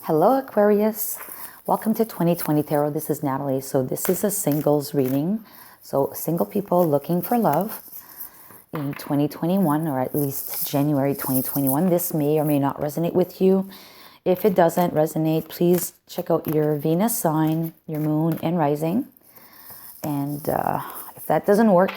Hello, Aquarius. Welcome to 2020 Tarot. This is Natalie. So this is a singles reading. So single people looking for love in 2021, or at least January 2021. This may or may not resonate with you. If it doesn't resonate, please check out your Venus sign, your moon, and rising. And if that doesn't work,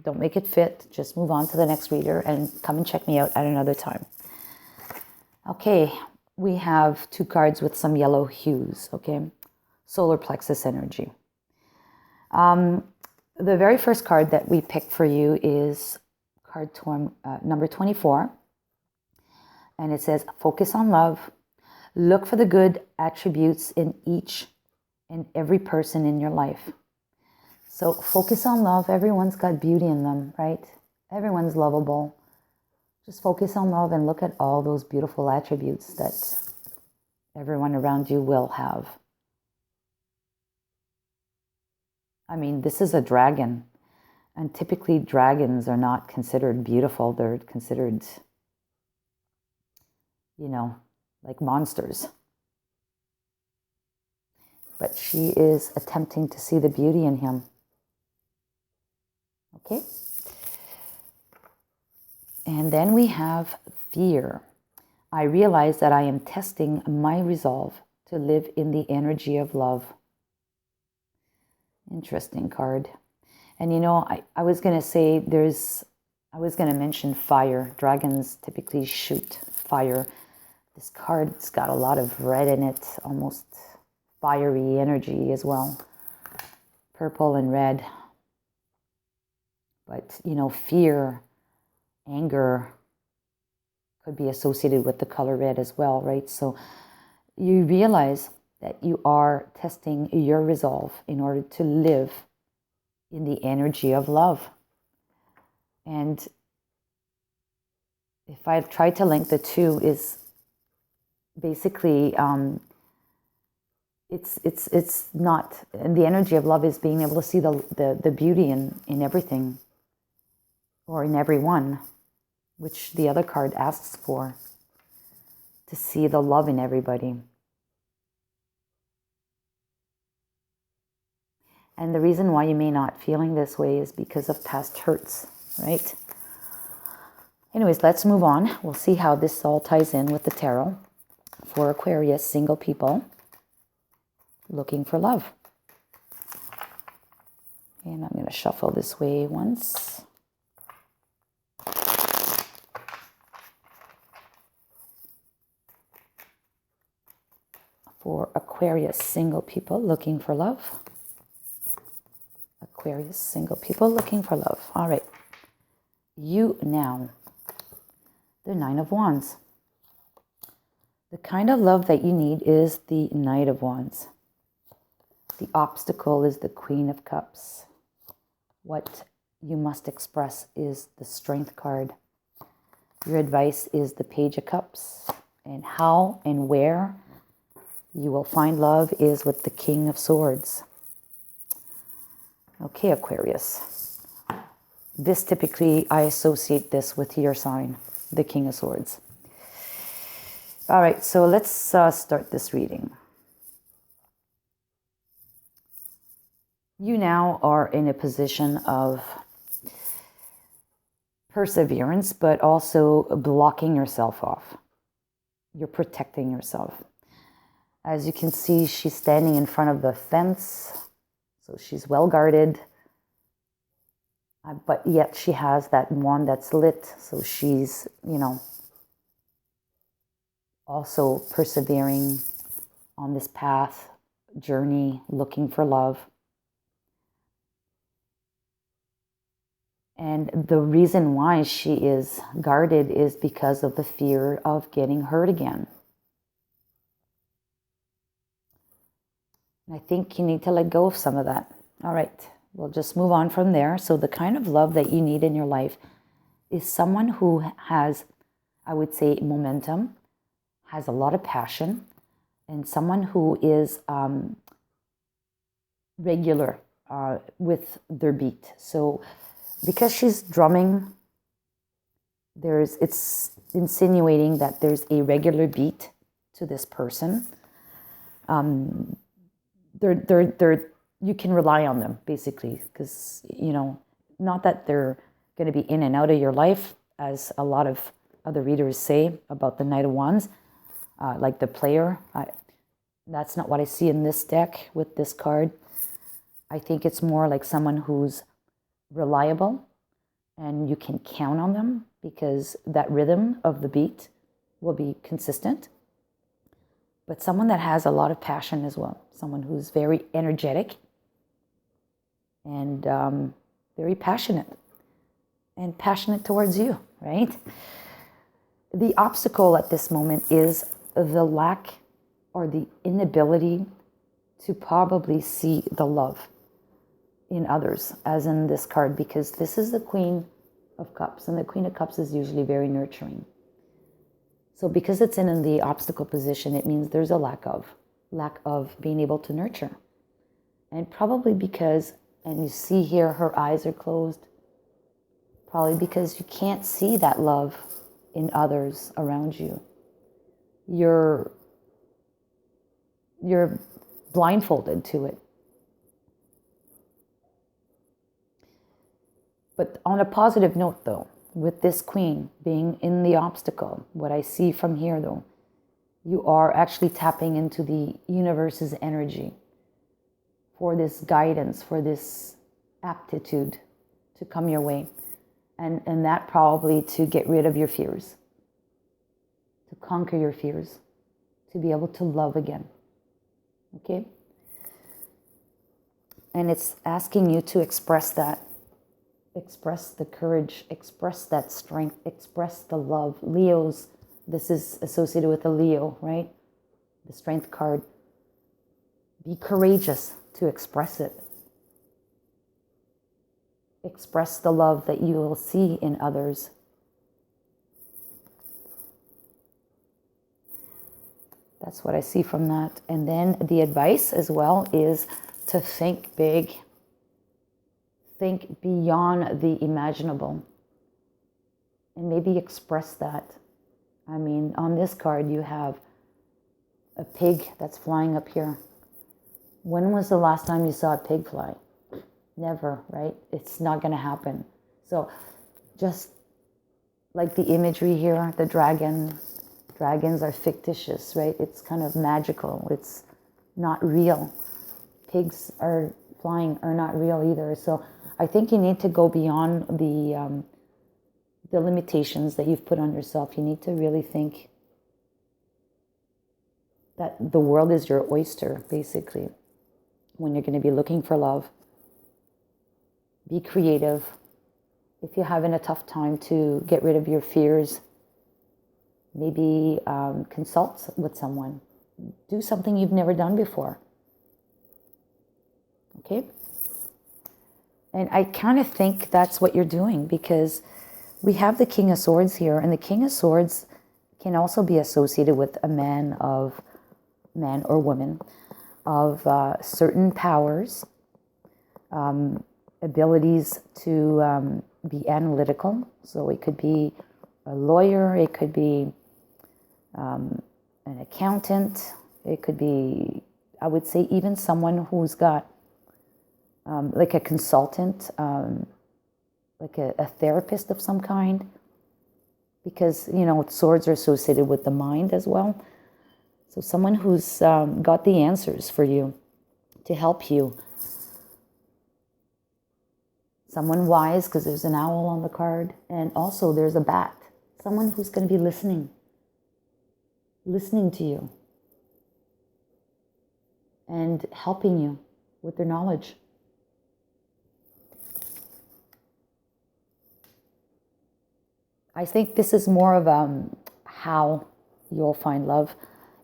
don't make it fit. Just move on to the next reader and come and check me out at another time. Okay, we have two cards with some yellow hues, okay? Solar plexus energy. The very first card that we picked for you is card number 24. And it says, focus on love. Look for the good attributes in each and every person in your life. So focus on love. Everyone's got beauty in them, right? Everyone's lovable. Just focus on love and look at all those beautiful attributes that everyone around you will have. I mean, this is a dragon. And typically dragons are not considered beautiful. They're considered, like monsters. But she is attempting to see the beauty in him. Okay? And then we have fear. I realize that I am testing my resolve to live in the energy of love. Interesting card. And I was going to say I was going to mention fire. Dragons typically shoot fire. This card's got a lot of red in it, almost fiery energy as well. Purple and red. But, fear, anger could be associated with the color red as well, right? So you realize that you are testing your resolve in order to live in the energy of love. And if I've tried to link the two, is basically it's not, and the energy of love is being able to see the beauty in everything or in everyone, which the other card asks for, to see the love in everybody. And the reason why you may not feeling this way is because of past hurts, right? Anyways, let's move on. We'll see how this all ties in with the tarot for Aquarius single people looking for love. And I'm going to shuffle this way once. For Aquarius single people looking for love. Aquarius single people looking for love. All right. You now. The Nine of Wands. The kind of love that you need is the Knight of Wands. The obstacle is the Queen of Cups. What you must express is the Strength card. Your advice is the Page of Cups. And how and where you will find love is with the King of Swords. Okay, Aquarius. This typically, I associate this with your sign, the King of Swords. All right, so let's start this reading. You now are in a position of perseverance, but also blocking yourself off. You're protecting yourself. As you can see, she's standing in front of the fence, so she's well guarded. But yet she has that wand that's lit, so she's, also persevering on this path, journey, looking for love. And the reason why she is guarded is because of the fear of getting hurt again. I think you need to let go of some of that. All right, we'll just move on from there. So the kind of love that you need in your life is someone who has, I would say, momentum, has a lot of passion, and someone who is regular with their beat. So because she's drumming, it's insinuating that there's a regular beat to to this person. They're you can rely on them, basically, because, you know, not that they're going to be in and out of your life, as a lot of other readers say about the Knight of Wands, like the player. That's not what I see in this deck with this card. I think it's more like someone who's reliable and you can count on them, because that rhythm of the beat will be consistent. But someone that has a lot of passion as well. Someone who's very energetic and very passionate. And passionate towards you, right? The obstacle at this moment is the lack or the inability to probably see the love in others, as in this card, because this is the Queen of Cups, and the Queen of Cups is usually very nurturing. So because it's in the obstacle position, it means there's a lack of being able to nurture. And probably because, and you see here her eyes are closed, probably because you can't see that love in others around you. You're blindfolded to it. But on a positive note, though, with this Queen being in the obstacle, what I see from here, though, you are actually tapping into the universe's energy for this guidance, for this aptitude to come your way. And that probably to get rid of your fears, to conquer your fears, to be able to love again. Okay? And it's asking you to express that. Express the courage, express that strength, express the love. Leo's, this is associated with a Leo, right? The strength card. Be courageous to express it. Express the love that you will see in others. That's what I see from that. And then the advice as well is to think big. Think beyond the imaginable. And maybe express that. I mean, on this card you have a pig that's flying up here. When was the last time you saw a pig fly? Never, right? It's not going to happen. So just like the imagery here, the dragons are fictitious, right? It's kind of magical. It's not real. Pigs are flying are not real either. So I think you need to go beyond the limitations that you've put on yourself. You need to really think that the world is your oyster, basically, when you're going to be looking for love. Be creative. If you're having a tough time to get rid of your fears, maybe consult with someone. Do something you've never done before. Okay? And I kind of think that's what you're doing, because we have the King of Swords here, and the King of Swords can also be associated with a man or woman of certain powers, abilities to be analytical. So it could be a lawyer, it could be an accountant, it could be, I would say, even someone who's got like a consultant, like a therapist of some kind, because, you know, swords are associated with the mind as well. So someone who's got the answers for you to help you. Someone wise, because there's an owl on the card, and also there's a bat. Someone who's going to be listening to you and helping you with their knowledge. I think this is more of how you'll find love,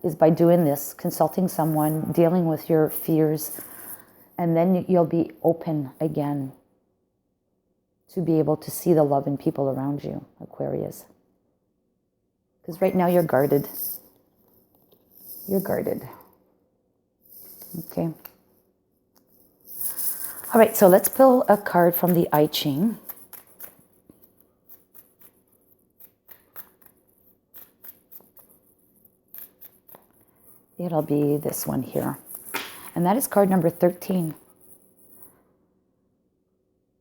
is by doing this, consulting someone, dealing with your fears, and then you'll be open again to be able to see the love in people around you, Aquarius. Because right now you're guarded. You're guarded. Okay. All right, so let's pull a card from the I Ching. it'll be this one here. And that is card number 13.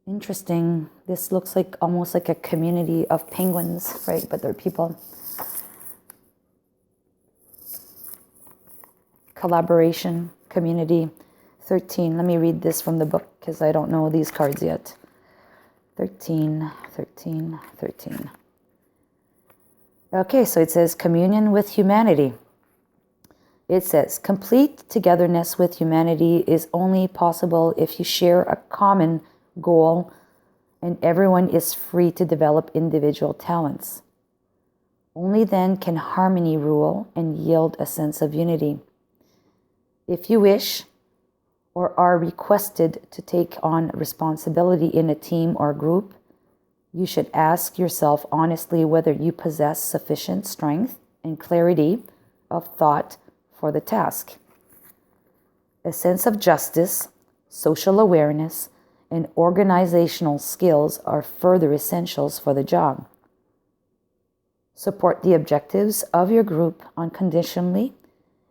Interesting. This looks like almost like a community of penguins, right? But they're people. Collaboration, community. 13. Let me read this from the book because I don't know these cards yet. 13, 13, 13. Okay, so it says communion with humanity. It says complete togetherness with humanity is only possible if you share a common goal and everyone is free to develop individual talents. Only then can harmony rule and yield a sense of unity. If you wish or are requested to take on responsibility in a team or group, you should ask yourself honestly whether you possess sufficient strength and clarity of thought for the task. A sense of justice, social awareness, and organizational skills are further essentials for the job. Support the objectives of your group unconditionally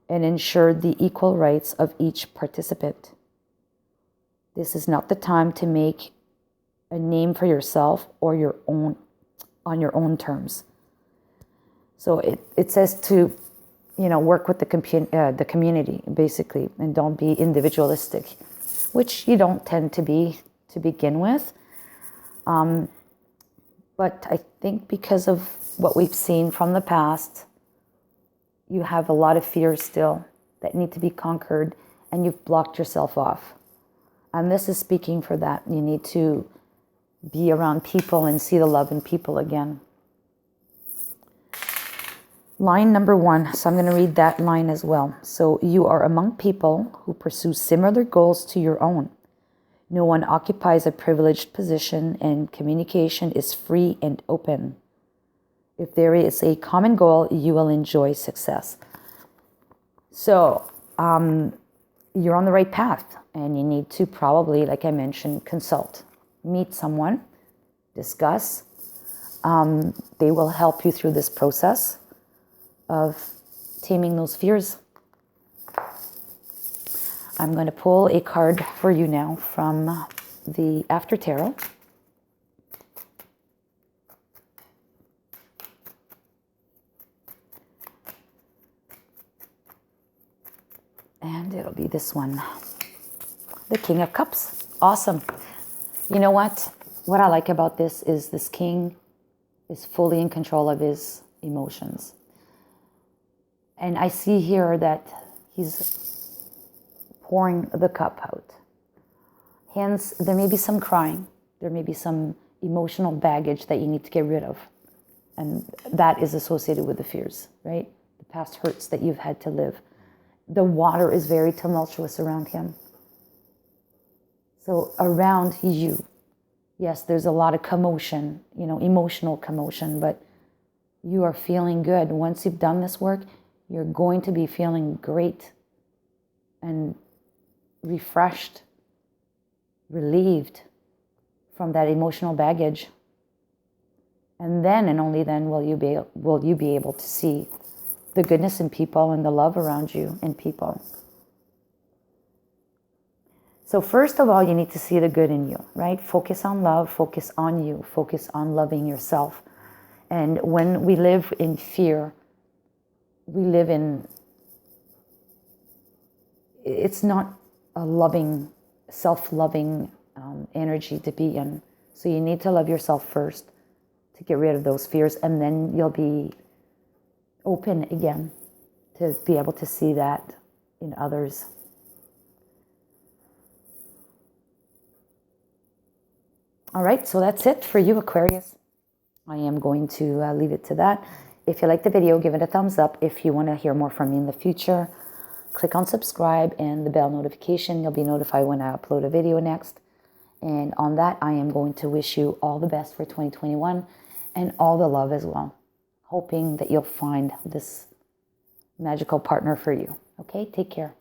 and ensure the equal rights of each participant. This is not the time to make a name for yourself or on your own terms. So it says to, work with the community basically, and don't be individualistic, which you don't tend to be to begin with. But I think because of what we've seen from the past, you have a lot of fears still that need to be conquered, and you've blocked yourself off. And this is speaking for that. You need to be around people and see the love in people again. Line number 1. So I'm going to read that line as well. So you are among people who pursue similar goals to your own. No one occupies a privileged position and communication is free and open. If there is a common goal, you will enjoy success. So you're on the right path, and you need to probably, like I mentioned, consult. Meet someone, discuss. They will help you through this process of taming those fears. I'm going to pull a card for you now from the After Tarot. And it'll be this one. The King of Cups. Awesome. You know what? What I like about this is this king is fully in control of his emotions. And I see here that he's pouring the cup out. Hence, there may be some crying. There may be some emotional baggage that you need to get rid of. And that is associated with the fears, right? The past hurts that you've had to live. The water is very tumultuous around him. So around you, yes, there's a lot of commotion, emotional commotion, but you are feeling good. Once you've done this work, you're going to be feeling great and refreshed, relieved from that emotional baggage. And then and only then will you be able to see the goodness in people and the love around you in people. So first of all, you need to see the good in you, right? Focus on love, focus on you, focus on loving yourself. And when we live in fear, we live in, it's not a loving, self-loving energy to be in. So you need to love yourself first to get rid of those fears, and then you'll be open again to be able to see that in others. All right, so that's it for you, Aquarius. I am going to leave it to that. If you like the video, give it a thumbs up. If you want to hear more from me in the future, click on subscribe and the bell notification. You'll be notified when I upload a video next. And on that, I am going to wish you all the best for 2021 and all the love as well. Hoping that you'll find this magical partner for you. Okay, take care.